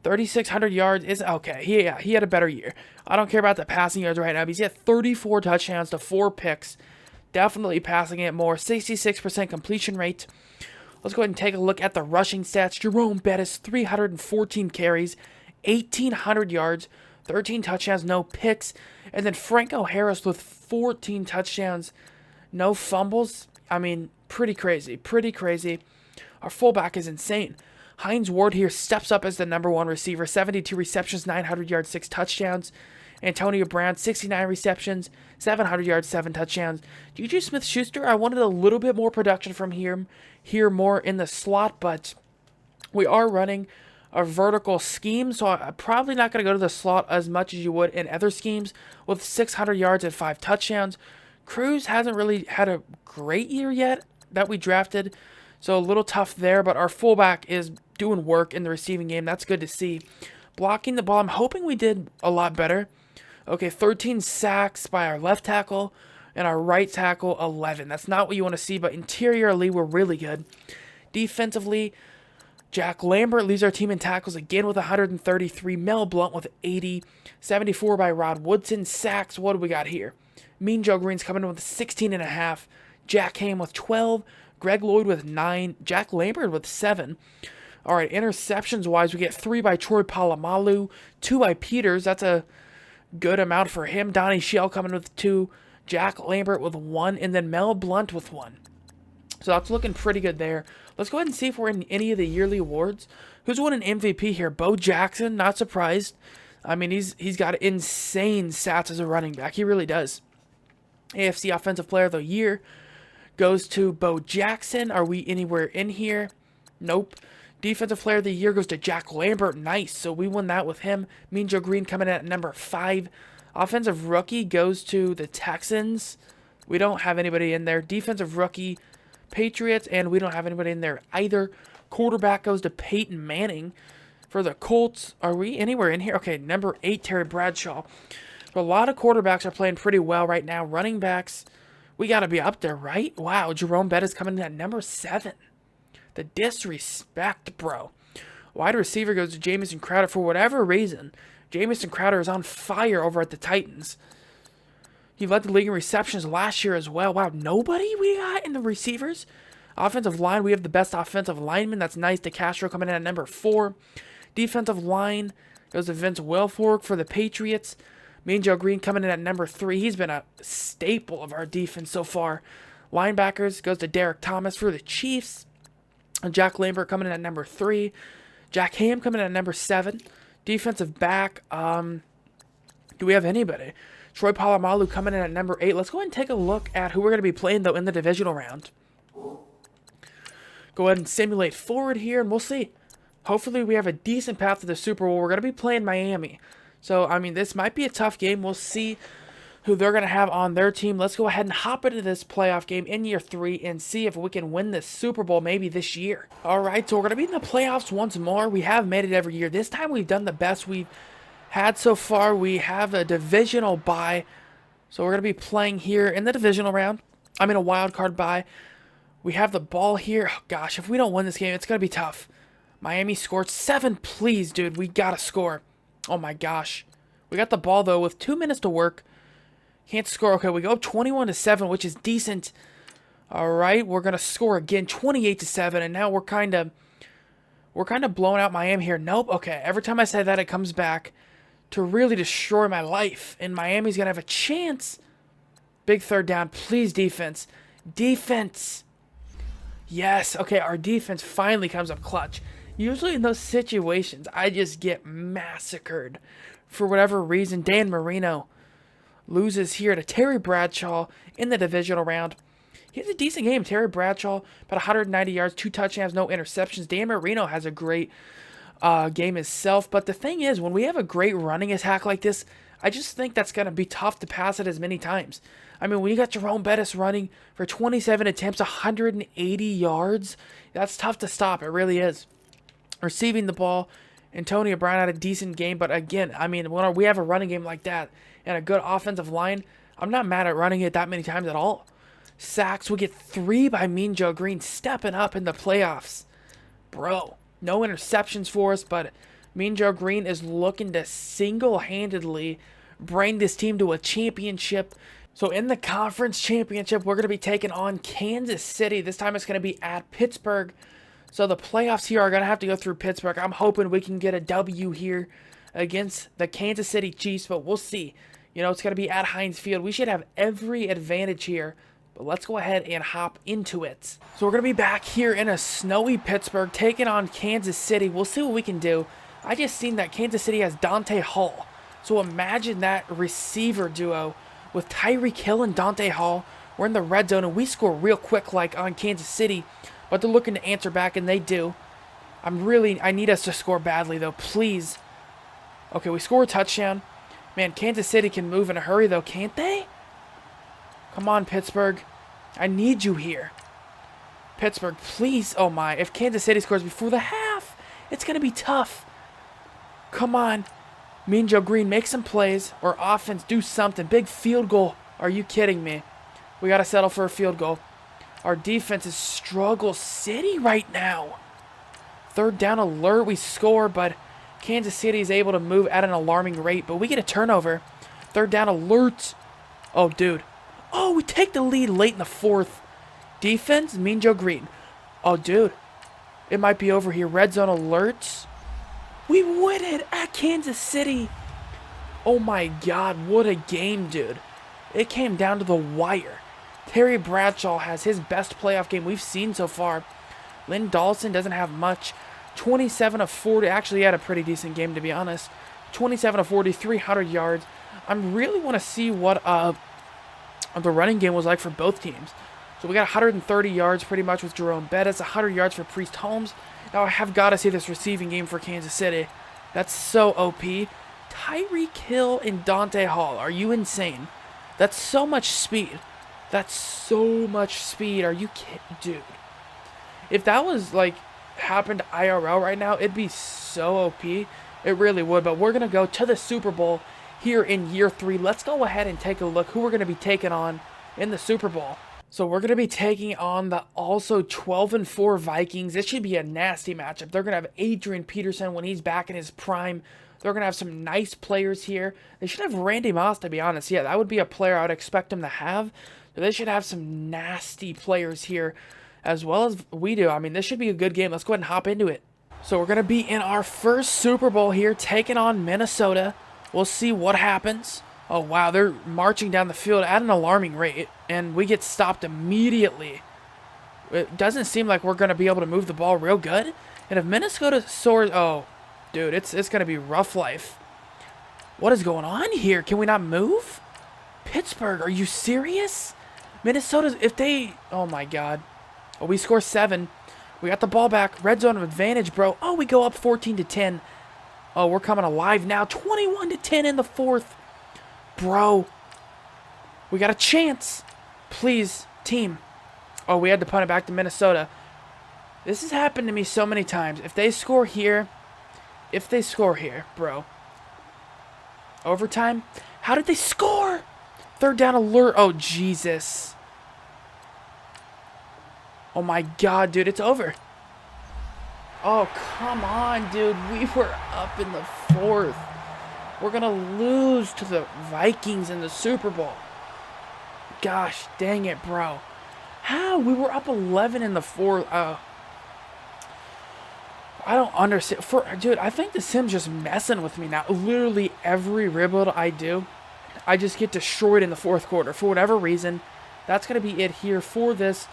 3,600 yards is okay. He had a better year. I don't care about the passing yards right now. He's got 34 touchdowns to 4 picks. Definitely passing it more. 66% completion rate. Let's go ahead and take a look at the rushing stats. Jerome Bettis, 314 carries, 1,800 yards, 13 touchdowns, no picks. And then Franco Harris with 14 touchdowns, no fumbles. I mean, pretty crazy, pretty crazy. Our fullback is insane. Hines Ward here steps up as the #1 receiver, 72 receptions, 900 yards, 6 touchdowns. Antonio Brown, 69 receptions, 700 yards, 7 touchdowns. Juju Smith-Schuster, I wanted a little bit more production from here more in the slot, but we are running a vertical scheme, so I'm probably not going to go to the slot as much as you would in other schemes with 600 yards and 5 touchdowns. Cruz hasn't really had a great year yet that we drafted, so a little tough there, but our fullback is doing work in the receiving game. That's good to see. Blocking the ball, I'm hoping we did a lot better. Okay, 13 sacks by our left tackle and our right tackle, 11. That's not what you want to see, but interiorly, we're really good. Defensively, Jack Lambert leads our team in tackles again with 133. Mel Blount with 80. 74 by Rod Woodson. Sacks, what do we got here? Mean Joe Green's coming in with 16.5. Jack Ham with 12. Greg Lloyd with 9. Jack Lambert with 7. All right, interceptions-wise, we get 3 by Troy Polamalu, 2 by Peters. That's a good amount for him. Donnie Shell coming with 2. Jack Lambert with 1. And then Mel Blount with 1. So that's looking pretty good there. Let's go ahead and see if we're in any of the yearly awards. Who's won an MVP here? Bo Jackson, not surprised. I mean, he's got insane stats as a running back. He really does. AFC Offensive Player of the Year goes to Bo Jackson. Are we anywhere in here? Nope. Defensive Player of the Year goes to Jack Lambert. Nice. So we won that with him. Mean Joe Green coming in at number 5. Offensive Rookie goes to the Texans. We don't have anybody in there. Defensive Rookie, Patriots, and we don't have anybody in there either. Quarterback goes to Peyton Manning. For the Colts, are we anywhere in here? Okay, number 8, Terry Bradshaw. So a lot of quarterbacks are playing pretty well right now. Running backs, we got to be up there, right? Wow, Jerome Bettis coming in at number 7. The disrespect, bro. Wide receiver goes to Jamison Crowder. For whatever reason, Jamison Crowder is on fire over at the Titans. He led the league in receptions last year as well. Wow, nobody we got in the receivers? Offensive line, we have the best offensive lineman. That's nice. DeCastro coming in at number 4. Defensive line goes to Vince Wilfork for the Patriots. Mean Joe Green coming in at number 3. He's been a staple of our defense so far. Linebackers goes to Derek Thomas for the Chiefs. Jack Lambert coming in at number 3. Jack Ham coming in at number 7. Defensive back, do we have anybody? Troy Polamalu coming in at number 8. Let's go ahead and take a look at who we're going to be playing, though, in the divisional round. Go ahead and simulate forward here, and we'll see. Hopefully, we have a decent path to the Super Bowl. We're going to be playing Miami. So, I mean, this might be a tough game. We'll see who they're going to have on their team. Let's go ahead and hop into this playoff game in year 3 and see if we can win this Super Bowl maybe this year. All right, so we're going to be in the playoffs once more. We have made it every year. This time we've done the best we've had so far. We have a divisional bye, so we're going to be playing here in the divisional round. I'm in a wild card bye. We have the ball here. Oh, gosh, if we don't win this game, it's going to be tough. Miami scored 7. Please, dude, we got to score. Oh, my gosh. We got the ball, though, with 2 minutes to work. Can't score. Okay, we go up 21-7, which is decent. All right, we're going to score again, 28-7, and now we're kind of blowing out Miami here. Nope. Okay, every time I say that, it comes back to really destroy my life, and Miami's going to have a chance. Big third down. Please, defense. Defense. Yes. Okay, our defense finally comes up clutch. Usually in those situations, I just get massacred for whatever reason. Dan Marino loses here to Terry Bradshaw in the divisional round. He has a decent game. Terry Bradshaw, about 190 yards, 2 touchdowns, no interceptions. Dan Marino has a great game himself. But the thing is, when we have a great running attack like this, I just think that's going to be tough to pass it as many times. I mean, when you got Jerome Bettis running for 27 attempts, 180 yards, that's tough to stop. It really is. Receiving the ball, Antonio Brown had a decent game. But again, I mean, when we have a running game like that and a good offensive line, I'm not mad at running it that many times at all. Sacks, we get 3 by Mean Joe Green, stepping up in the playoffs. Bro, no interceptions for us, but Mean Joe Green is looking to single-handedly bring this team to a championship. So in the conference championship, we're going to be taking on Kansas City. This time it's going to be at Pittsburgh So the playoffs here are going to have to go through Pittsburgh. I'm hoping we can get a W here against the Kansas City Chiefs, but we'll see. You know, it's going to be at Heinz Field. We should have every advantage here, but let's go ahead and hop into it. So we're going to be back here in a snowy Pittsburgh taking on Kansas City. We'll see what we can do. I just seen that Kansas City has Dante Hall. So imagine that receiver duo with Tyreek Hill and Dante Hall. We're in the red zone, and we score real quick like on Kansas City, but they're looking to answer back, and they do. I need us to score badly, though, please. Okay, we score a touchdown. Man, Kansas City can move in a hurry, though, can't they? Come on, Pittsburgh. I need you here. Pittsburgh, please. Oh, my. If Kansas City scores before the half, it's going to be tough. Come on. Mean Joe Greene, make some plays, or offense, do something. Big field goal. Are you kidding me? We got to settle for a field goal. Our defense is struggle city right now. Third down alert. We score, but Kansas City is able to move at an alarming rate, but we get a turnover. Third down alert. Oh, dude. Oh, we take the lead late in the fourth. Defense, Mean Joe Greene. Oh, dude. It might be over here. Red zone alerts. We win it at Kansas City. Oh, my God. What a game, dude. It came down to the wire. Terry Bradshaw has his best playoff game we've seen so far. Lynn Dawson doesn't have much. 27 of 40. Actually, he had a pretty decent game, to be honest. 27 of 40, 300 yards. I really want to see what the running game was like for both teams. So we got 130 yards pretty much with Jerome Bettis, 100 yards for Priest Holmes. Now I have got to see this receiving game for Kansas City. That's so OP. Tyreek Hill and Dante Hall. Are you insane? That's so much speed. That's so much speed. Are you kidding? Dude. If that was like happened IRL right now, it'd be so OP. It really would. But we're going to go to the Super Bowl here in year 3. Let's go ahead and take a look who we're going to be taking on in the Super Bowl. So we're going to be taking on the also 12-4 Vikings. This should be a nasty matchup. They're going to have Adrian Peterson when he's back in his prime. They're going to have some nice players here. They should have Randy Moss, to be honest. Yeah, that would be a player I would expect them to have. So they should have some nasty players here as well as we do. I mean, this should be a good game. Let's go ahead and hop into it. So we're going to be in our first Super Bowl here, taking on Minnesota. We'll see what happens. Oh, wow, they're marching down the field at an alarming rate, and we get stopped immediately. It doesn't seem like we're going to be able to move the ball real good. And if Minnesota soars... Oh, dude, it's going to be rough life. What is going on here? Can we not move? Pittsburgh, are you serious? Minnesota, if they... Oh, my God. Oh, we score 7. We got the ball back. Red zone advantage, bro. Oh, we go up 14-10. Oh, we're coming alive now. 21-10 in the fourth. Bro. We got a chance. Please, team. Oh, we had to punt it back to Minnesota. This has happened to me so many times. If they score here, bro. Overtime? How did they score? Third down alert. Oh, Jesus. Oh, my God, dude. It's over. Oh, come on, dude. We were up in the fourth. We're going to lose to the Vikings in the Super Bowl. Gosh, dang it, bro. How? We were up 11 in the fourth. I don't understand. Dude, I think the sim's just messing with me now. Literally every rebuild I do, I just get destroyed in the fourth quarter. For whatever reason, that's going to be it here for this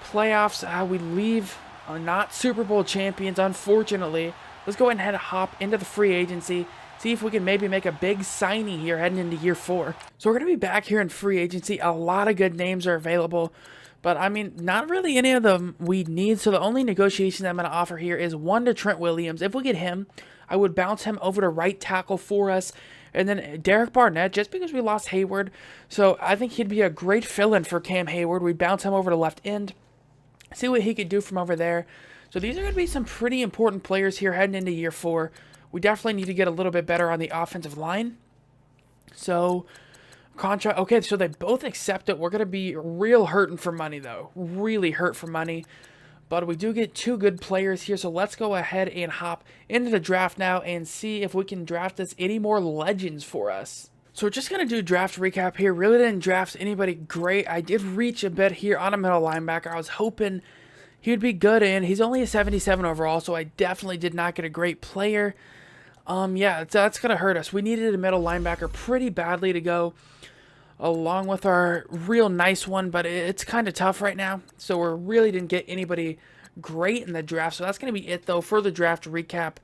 playoffs. We leave not Super Bowl champions, unfortunately. Let's go ahead and hop into the free agency. See if we can maybe make a big signing here heading into year 4. So we're going to be back here in free agency. A lot of good names are available. But, I mean, not really any of them we need. So the only negotiation I'm going to offer here is one to Trent Williams. If we get him, I would bounce him over to right tackle for us. And then Derek Barnett, just because we lost Hayward. So I think he'd be a great fill-in for Cam Hayward. We'd bounce him over to left end. See what he could do from over there. So these are going to be some pretty important players here heading into year 4. We definitely need to get a little bit better on the offensive line. So, contract. Okay, so they both accept it. We're going to be real hurting for money, though. Really hurt for money. But we do get 2 good players here. So let's go ahead and hop into the draft now and see if we can draft us any more legends for us. So we're just going to do draft recap here. Really didn't draft anybody great. I did reach a bit here on a middle linebacker. I was hoping he would be good, and he's only a 77 overall, so I definitely did not get a great player. Yeah, that's going to hurt us. We needed a middle linebacker pretty badly to go along with our real nice one, but it's kind of tough right now. So we really didn't get anybody great in the draft. So that's going to be it, though, for the draft recap.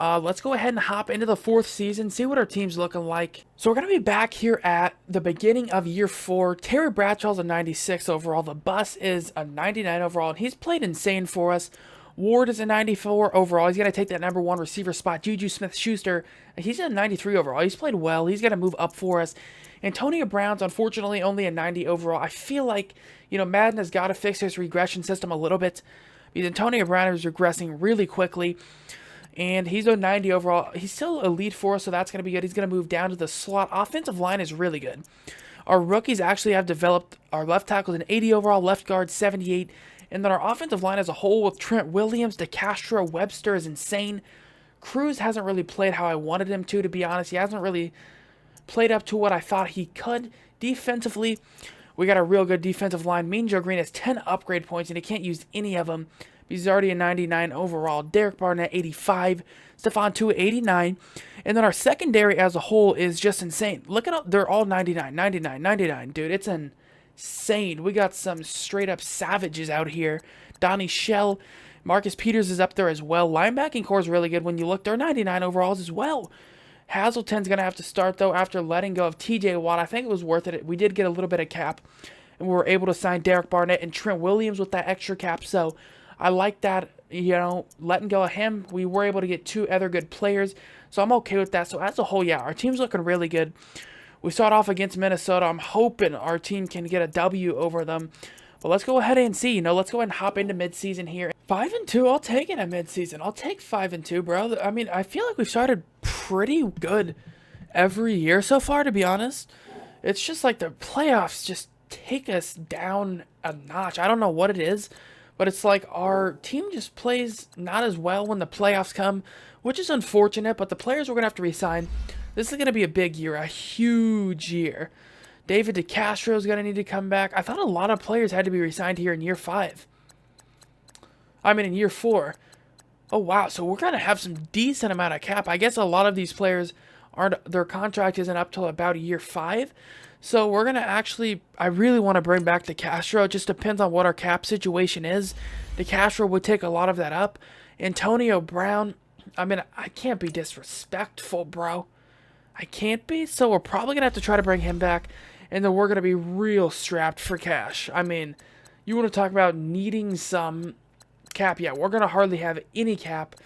Let's go ahead and hop into the 4th season, see what our team's looking like. So we're going to be back here at the beginning of year 4. Terry Bradshaw's a 96 overall. The Bus is a 99 overall, and he's played insane for us. Ward is a 94 overall. He's going to take that number 1 receiver spot. Juju Smith-Schuster, he's a 93 overall. He's played well. He's going to move up for us. Antonio Brown's unfortunately only a 90 overall. I feel like, Madden has got to fix his regression system a little bit, because Antonio Brown is regressing really quickly. And he's a 90 overall. He's still elite for us, so that's going to be good. He's going to move down to the slot. Offensive line is really good. Our rookies actually have developed. Our left tackle is an 80 overall, left guard 78. And then our offensive line as a whole with Trent Williams, DeCastro, Webster is insane. Cruz hasn't really played how I wanted him to be honest. He hasn't really played up to what I thought he could. Defensively, we got a real good defensive line. Mean Joe Green has 10 upgrade points, and he can't use any of them. He's already a 99 overall. Derek Barnett, 85. Stephon Tua, 89. And then our secondary as a whole is just insane. Look at all, they're all 99, 99, 99. Dude, it's insane. We got some straight up savages out here. Donnie Shell. Marcus Peters is up there as well. Linebacking core is really good when you look. They're 99 overalls as well. Hazelton's going to have to start, though, after letting go of TJ Watt. I think it was worth it. We did get a little bit of cap, and we were able to sign Derek Barnett and Trent Williams with that extra cap. So I like that, letting go of him. We were able to get 2 other good players, so I'm okay with that. So as a whole, yeah, our team's looking really good. We start off against Minnesota. I'm hoping our team can get a W over them. But let's go ahead and see. Let's go ahead and hop into midseason here. 5-2, I'll take it at midseason. I'll take 5-2, bro. I mean, I feel like we've started pretty good every year so far, to be honest. It's just like the playoffs just take us down a notch. I don't know what it is, but it's like our team just plays not as well when the playoffs come, which is unfortunate, but the players we're going to have to re-sign. This is going to be a big year, a huge year. David DeCastro is going to need to come back. I thought a lot of players had to be re-signed here in year 5. I mean, in year 4. Oh, wow. So we're going to have some decent amount of cap. I guess a lot of these players, their contract isn't up till about year 5. So we're going to actually, I really want to bring back DeCastro. It just depends on what our cap situation is. DeCastro would take a lot of that up. Antonio Brown, I mean, I can't be disrespectful, bro. I can't be. So we're probably going to have to try to bring him back. And then we're going to be real strapped for cash. I mean, you want to talk about needing some cap. Yeah, we're going to hardly have any cap.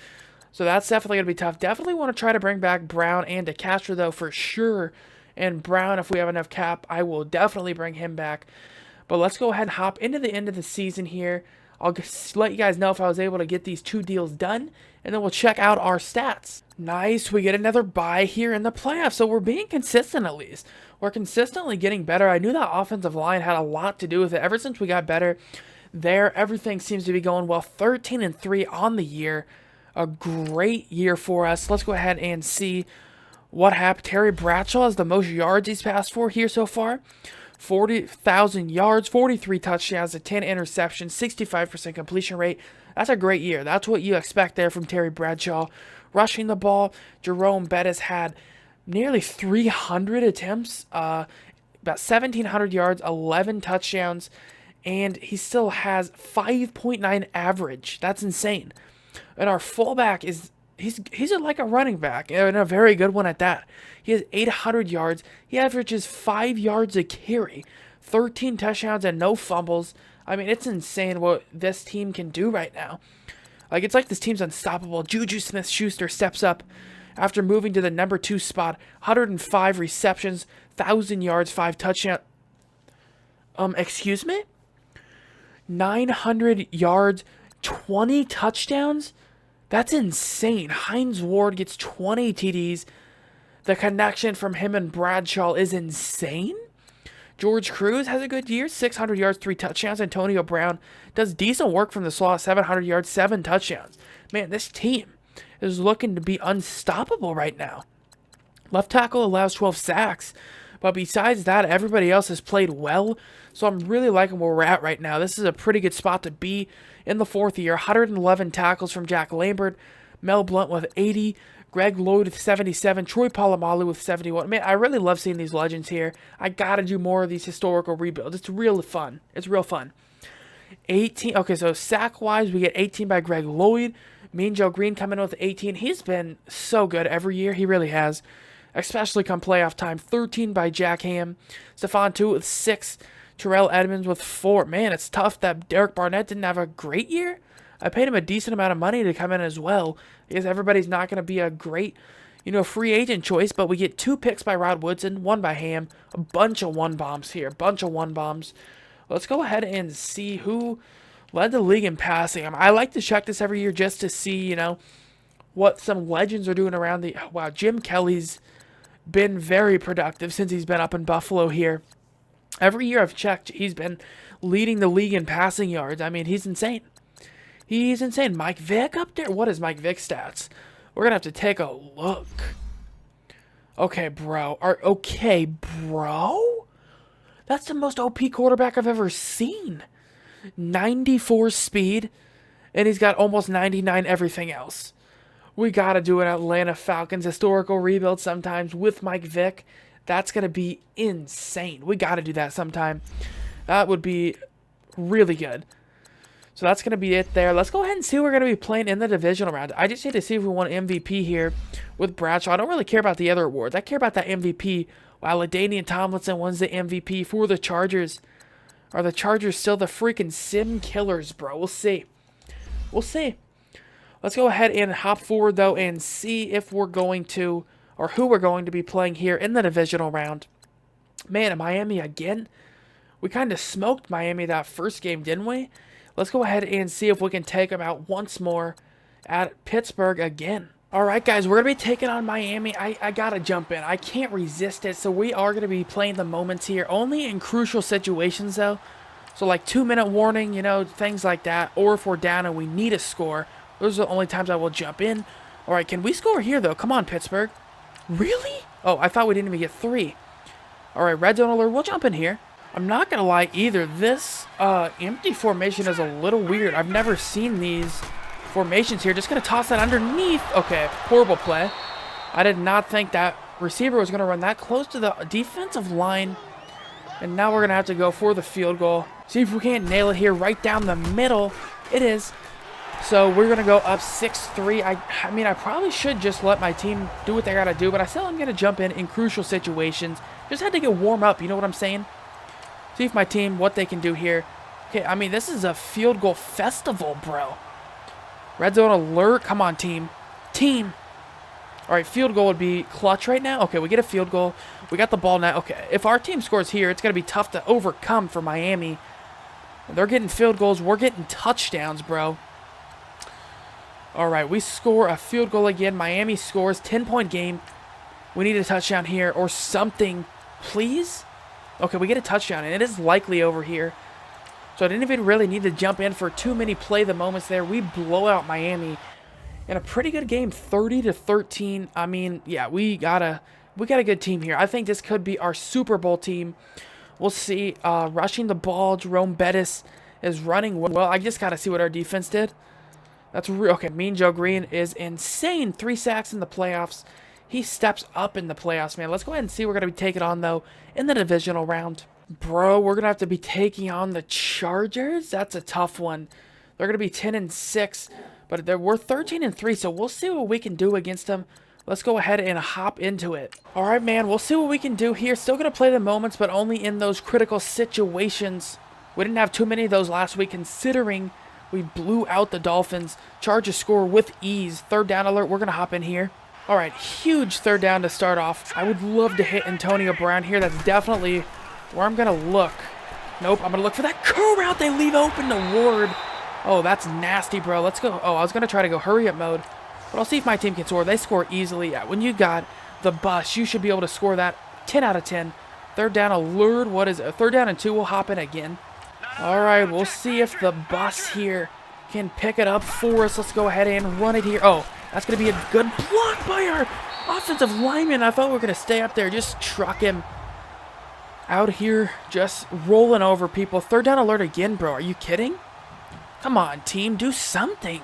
So that's definitely going to be tough. Definitely want to try to bring back Brown and DeCastro, though, for sure. And Brown, if we have enough cap, I will definitely bring him back. But let's go ahead and hop into the end of the season here. I'll just let you guys know if I was able to get these 2 deals done. And then we'll check out our stats. Nice. We get another bye here in the playoffs. So we're being consistent at least. We're consistently getting better. I knew that offensive line had a lot to do with it. Ever since we got better there, everything seems to be going well. 13-3 on the year. A great year for us. Let's go ahead and see what happened. Terry Bradshaw has the most yards he's passed for here so far. 40,000 yards, 43 touchdowns, 10 interceptions, 65% completion rate. That's a great year. That's what you expect there from Terry Bradshaw. Rushing the ball, Jerome Bettis had nearly 300 attempts, about 1,700 yards, 11 touchdowns, and he still has 5.9 average. That's insane. And our fullback is he's like a running back, and a very good one at that. He has 800 yards. He averages 5 yards a carry, 13 touchdowns, and no fumbles. I mean, it's insane what this team can do right now. Like, it's like this team's unstoppable. Juju Smith-Schuster steps up after moving to the number 2 spot. 105 receptions, 1,000 yards, 5 touchdowns. Excuse me? 900 yards, 20 touchdowns? That's insane. Hines Ward gets 20 TDs. The connection from him and Bradshaw is insane. George Cruz has a good year. 600 yards, 3 touchdowns. Antonio Brown does decent work from the slot. 700 yards, 7 touchdowns. Man, this team is looking to be unstoppable right now. Left tackle allows 12 sacks. But besides that, everybody else has played well. So I'm really liking where we're at right now. This is a pretty good spot to be in the 4th year. 111 tackles from Jack Lambert. Mel Blount with 80. Greg Lloyd with 77. Troy Polamalu with 71. Man, I really love seeing these legends here. I gotta do more of these historical rebuilds. It's real fun. It's real fun. 18. Okay, so sack-wise, we get 18 by Greg Lloyd. Mean Joe Greene coming in with 18. He's been so good every year. He really has. Especially come playoff time. 13 by Jack Ham. Stephon Tuitt with 6. Terrell Edmonds with 4. Man, it's tough that Derek Barnett didn't have a great year. I paid him a decent amount of money to come in as well, because everybody's not going to be a great, free agent choice. But we get 2 picks by Rod Woodson, 1 by Ham. A bunch of 1-bombs here. Bunch of 1-bombs. Let's go ahead and see who led the league in passing. I like to check this every year just to see, what some legends are doing around the... Wow, Jim Kelly's been very productive since he's been up in Buffalo here. Every year I've checked, he's been leading the league in passing yards. I mean, he's insane. He's insane. Mike Vick up there? What is Mike Vick's stats? We're going to have to take a look. Okay, bro. That's the most OP quarterback I've ever seen. 94 speed, and he's got almost 99 everything else. We got to do an Atlanta Falcons historical rebuild sometimes with Mike Vick. That's going to be insane. We got to do that sometime. That would be really good. So that's going to be it there. Let's go ahead and see who we're going to be playing in the divisional round. I just need to see if we won MVP here with Bradshaw. I don't really care about the other awards. I care about that MVP. While LaDainian Tomlinson wins the MVP for the Chargers. Are the Chargers still the freaking sim killers, bro? We'll see. We'll see. Let's go ahead and hop forward, though, and see if we're going to, or who we're going to be playing here in the divisional round. Man, Miami again? We kind of smoked Miami that first game, didn't we? Let's go ahead and see if we can take them out once more at Pittsburgh again. All right, guys, we're going to be taking on Miami. I got to jump in. I can't resist it, so we are going to be playing the moments here, only in crucial situations, though. So, like, 2-minute warning, things like that. Or if we're down and we need a score, those are the only times I will jump in. All right, can we score here, though? Come on, Pittsburgh. Really? Oh, I thought we didn't even get 3. All right, red zone alert. We'll jump in here. I'm not going to lie either. This empty formation is a little weird. I've never seen these formations here. Just going to toss that underneath. Okay, horrible play. I did not think that receiver was going to run that close to the defensive line. And now we're going to have to go for the field goal. See if we can't nail it here right down the middle. It is. So we're going to go up 6-3. I mean, I probably should just let my team do what they got to do, but I still am going to jump in crucial situations. Just had to get warm up, you know what I'm saying? See if my team, what they can do here. Okay, I mean, this is a field goal festival, bro. Red zone alert. Come on, team. Team. All right, field goal would be clutch right now. Okay, we get a field goal. We got the ball now. Okay, if our team scores here, it's going to be tough to overcome for Miami. They're getting field goals. We're getting touchdowns, bro. All right, we score a field goal again. Miami scores. 10-point game. We need a touchdown here or something, please. Okay, we get a touchdown, and it is likely over here. So I didn't even really need to jump in for too many play the moments there. We blow out Miami in a pretty good game, 30-13. I mean, yeah, we got a good team here. I think this could be our Super Bowl team. We'll see. Rushing the ball, Jerome Bettis is running well. I just got to see what our defense did. That's real. Okay, Mean Joe Greene is insane. 3 sacks in the playoffs. He steps up in the playoffs, man. Let's go ahead and see what we're going to be taking on, though, in the divisional round. Bro, we're going to have to be taking on the Chargers. That's a tough one. They're going to be 10-6, but we're 13-3, so we'll see what we can do against them. Let's go ahead and hop into it. All right, man, we'll see what we can do here. Still going to play the moments, but only in those critical situations. We didn't have too many of those last week, considering we blew out the Dolphins. Chargers score with ease. 3rd down alert. We're going to hop in here. All right, huge 3rd down to start off. I would love to hit Antonio Brown here. That's definitely where I'm going to look. Nope, I'm going to look for that curl route they leave open to Ward. Oh, that's nasty, bro. Let's go. Oh, I was going to try to go hurry-up mode, but I'll see if my team can score. They score easily. Yeah, when you got the bus, you should be able to score that 10 out of 10. 3rd down alert. What is it? 3rd down and 2. We'll hop in again. All right, we'll see if the bus here can pick it up for us. Let's go ahead and run it here. Oh, that's going to be a good block by our offensive lineman. I thought we were going to stay up there, just truck him. Out here just rolling over people. Third down alert again, bro. Are you kidding? Come on, team. Do something.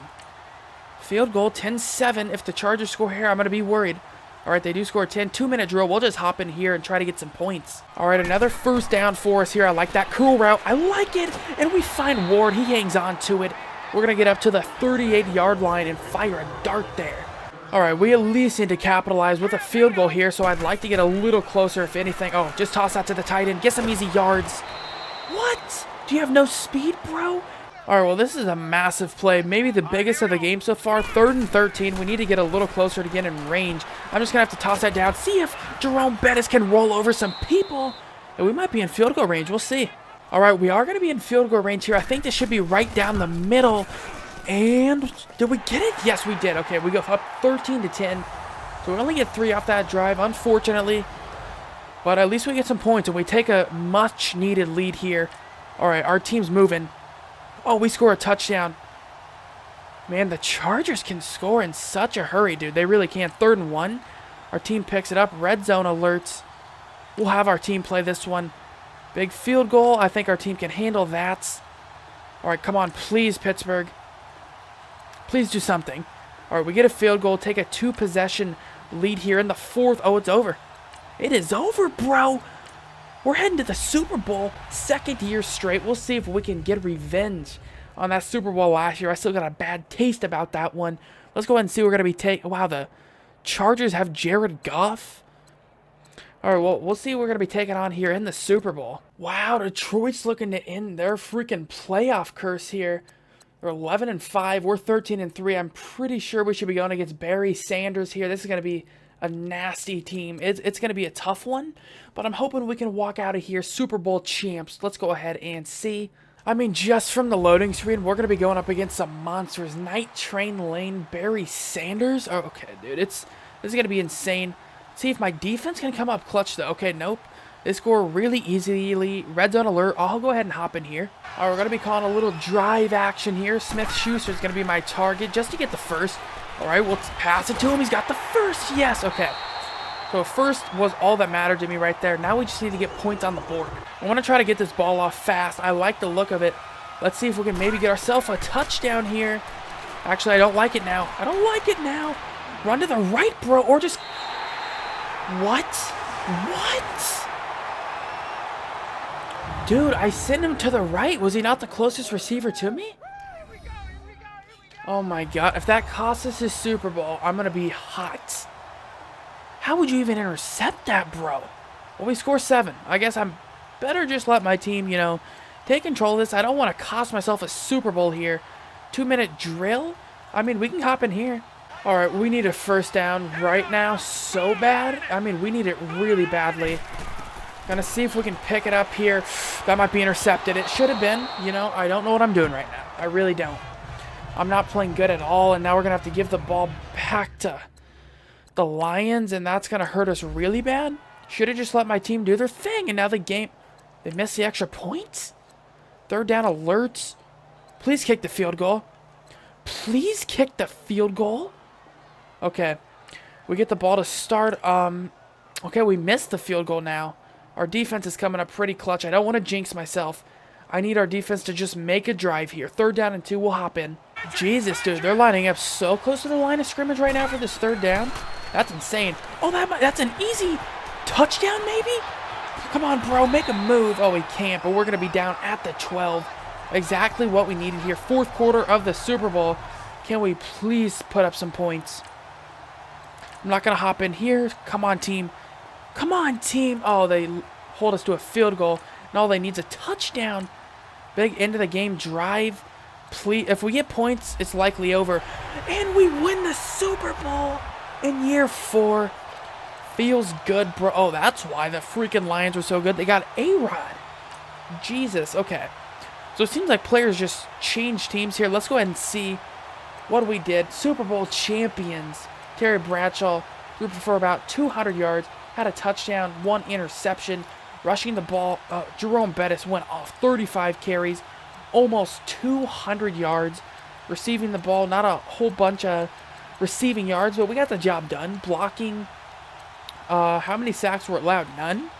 Field goal, 10-7. If the Chargers score here, I'm going to be worried. All right, they do score 10. 2-minute drill. We'll just hop in here and try to get some points. All right, another first down for us here. I like that curl route. I like it. And we find Ward. He hangs on to it. We're going to get up to the 38-yard line and fire a dart there. All right, we at least need to capitalize with a field goal here, so I'd like to get a little closer if anything. Oh, just toss that to the tight end. Get some easy yards. What? Do you have no speed, bro? All right, well, this is a massive play. Maybe the biggest of the game so far. 3rd and 13. We need to get a little closer to get in range. I'm just going to have to toss that down. See if Jerome Bettis can roll over some people. And we might be in field goal range. We'll see. All right, we are going to be in field goal range here. I think this should be right down the middle. And did we get it? Yes, we did. Okay, we go up 13-10. So we only get 3 off that drive, unfortunately. But at least we get some points, and we take a much-needed lead here. All right, our team's moving. Oh, we score a touchdown. Man, the Chargers can score in such a hurry, dude. They really can. 3rd and 1. Our team picks it up. Red zone alerts. We'll have our team play this one. Big field goal. I think our team can handle that. All right, come on, please, Pittsburgh. Please do something. All right, we get a field goal. Take a 2-possession lead here in the 4th. Oh, it's over. It is over, bro. We're heading to the Super Bowl, 2nd year straight. We'll see if we can get revenge on that Super Bowl last year. I still got a bad taste about that one. Let's go ahead and see what we're going to be taking. Wow, the Chargers have Jared Goff. All right, well, we'll see what we're going to be taking on here in the Super Bowl. Wow, Detroit's looking to end their freaking playoff curse here. They're 11-5. We're 13-3. I'm pretty sure we should be going against Barry Sanders here. This is going to be a nasty team. It's going to be a tough one, but I'm hoping we can walk out of here Super Bowl champs. Let's go ahead and see. I mean, just from the loading screen, we're going to be going up against some monsters. Night Train Lane, Barry Sanders. Oh, okay, dude. This is going to be insane. See if my defense can come up clutch, though. Okay, nope. They score really easily. Red zone alert. I'll go ahead and hop in here. All right, we're going to be calling a little drive action here. Smith-Schuster is going to be my target just to get the first. All right, we'll pass it to him. He's got the first. Yes, okay. So first was all that mattered to me right there. Now we just need to get points on the board. I want to try to get this ball off fast. I like the look of it. Let's see if we can maybe get ourselves a touchdown here. Actually, I don't like it now. I don't like it now. Run to the right, bro, or just... What? What? Dude, I sent him to the right. Was he not the closest receiver to me? Oh my god. If that costs us his Super Bowl, I'm going to be hot. How would you even intercept that, bro? Well, we score 7. I guess I'm better just let my team, take control of this. I don't want to cost myself a Super Bowl here. 2-minute drill? I mean, we can hop in here. All right, we need a first down right now so bad. I mean, we need it really badly. Gonna see if we can pick it up here. That might be intercepted. It should have been. I don't know what I'm doing right now. I really don't. I'm not playing good at all, and now we're gonna have to give the ball back to the Lions, and that's gonna hurt us really bad. Should have just let my team do their thing, and now they missed the extra points. 3rd down alerts. Please kick the field goal. Please kick the field goal. Okay, we get the ball to start. Okay, we missed the field goal now. Our defense is coming up pretty clutch. I don't want to jinx myself. I need our defense to just make a drive here. 3rd down and 2, we'll hop in. Jesus, dude, they're lining up so close to the line of scrimmage right now for this 3rd down. That's insane. Oh, that's an easy touchdown, maybe? Come on, bro, make a move. Oh, he can't, but we're going to be down at the 12. Exactly what we needed here. 4th quarter of the Super Bowl. Can we please put up some points? I'm not going to hop in here. Come on, team. Come on, team. Oh, they hold us to a field goal. And all they need is a touchdown. Big end of the game drive. Please, if we get points, it's likely over. And we win the Super Bowl in year 4. Feels good, bro. Oh, that's why the freaking Lions were so good. They got A-Rod. Jesus. Okay. So it seems like players just change teams here. Let's go ahead and see what we did. Super Bowl champions. Terry Bradshaw threw for about 200 yards. Had a touchdown, 1 interception. Rushing the ball, Jerome Bettis went off 35 carries, almost 200 yards. Receiving the ball, not a whole bunch of receiving yards, but we got the job done. Blocking, how many sacks were allowed? None.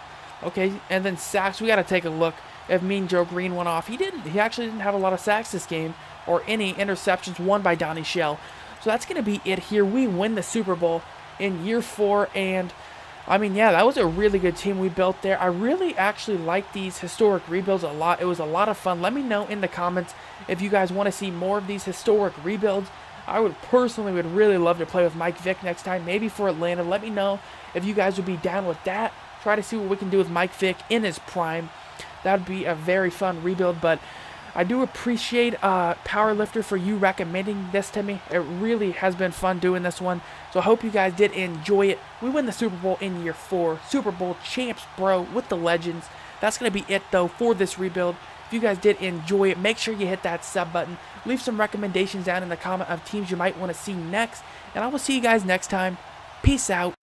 Okay, and then sacks. We got to take a look if Mean Joe Green went off. He didn't. He actually didn't have a lot of sacks this game or any interceptions won by Donnie Shell. So that's going to be it here. We win the Super Bowl in year 4, and I mean, yeah, that was a really good team we built there. I really actually like these historic rebuilds a lot. It was a lot of fun. Let me know in the comments if you guys want to see more of these historic rebuilds. I would really love to play with Mike Vick next time, maybe for Atlanta. Let me know if you guys would be down with that. Try to see what we can do with Mike Vick in his prime. That would be a very fun rebuild, but I do appreciate Powerlifter for you recommending this to me. It really has been fun doing this one. So I hope you guys did enjoy it. We win the Super Bowl in year 4. Super Bowl champs, bro, with the Legends. That's going to be it, though, for this rebuild. If you guys did enjoy it, make sure you hit that sub button. Leave some recommendations down in the comment of teams you might want to see next. And I will see you guys next time. Peace out.